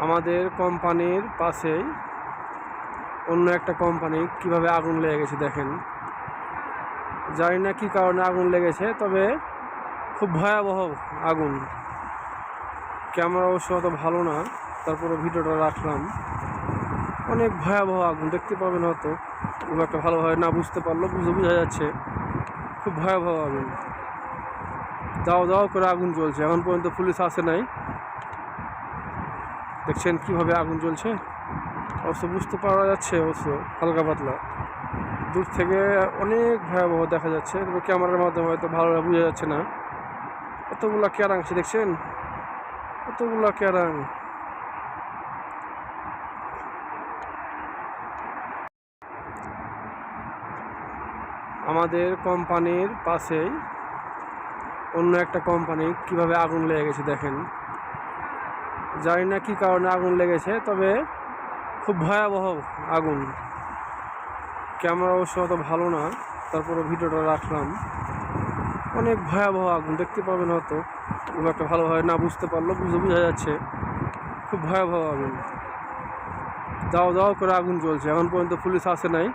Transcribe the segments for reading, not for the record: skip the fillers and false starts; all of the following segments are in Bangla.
আমাদের কোম্পানির পাশেই অন্য একটা কোম্পানি কিভাবে আগুন লেগে গেছে দেখেন। জানি না কী কারণে আগুন লেগেছে, তবে খুব ভয়াবহ আগুন। ক্যামেরা অবশ্য অত ভালো না, তারপরে ভিডিওটা রাখলাম। অনেক ভয়াবহ আগুন, দেখতে পাবেন হয়তো খুব একটা ভালোভাবে না বুঝতে পারলেও বোঝা যাচ্ছে খুব ভয়াবহ আগুন। দাও দাও করে আগুন জ্বলছে, এখন পর্যন্ত পুলিশ আসে নাই। দেখছেন কিভাবে আগুন জ্বলছে, অবশ্য বুঝতে পারা যাচ্ছে অবশ্য হালকা পাতলা। দূর থেকে অনেক ভয়াবহ দেখা যাচ্ছে, তবে ক্যামেরার মাধ্যমে হয়তো ভালোভাবে বোঝা যাচ্ছে না। কতগুলা ক্যারাং দেখছেন, কতগুলা ক্যারাং। আমাদের কোম্পানির পাশেই অন্য একটা কোম্পানি কিভাবে আগুন লেগে গেছে দেখেন। জানি না কী কারণে আগুন লেগেছে, তবে খুব ভয়াবহ আগুন। ক্যামেরা অবশ্য অত ভালো না, তারপরে ভিডিওটা রাখলাম। অনেক ভয়াবহ আগুন, দেখতে পাবেন হয়তো খুব একটা ভালোভাবে না বুঝতে পারলেও বোঝা যাচ্ছে খুব ভয়াবহ আগুন। দাও দাও করে আগুন জ্বলছে, এখন পর্যন্ত পুলিশ আসে নাই।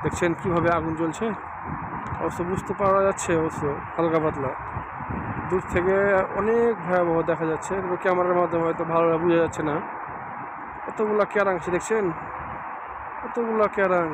দেখছেন কিভাবে আগুন জ্বলছে, অবশ্য বুঝতে পারা যাচ্ছে অবশ্য হালকা পাতলা। দূর থেকে অনেক ভয়াবহ দেখা যাচ্ছে, তবে ক্যামেরার মাধ্যমে হয়তো ভালোভাবে বোঝা যাচ্ছে না। কতগুলা ক্যারাং দেখছেন, কতগুলা ক্যারাং।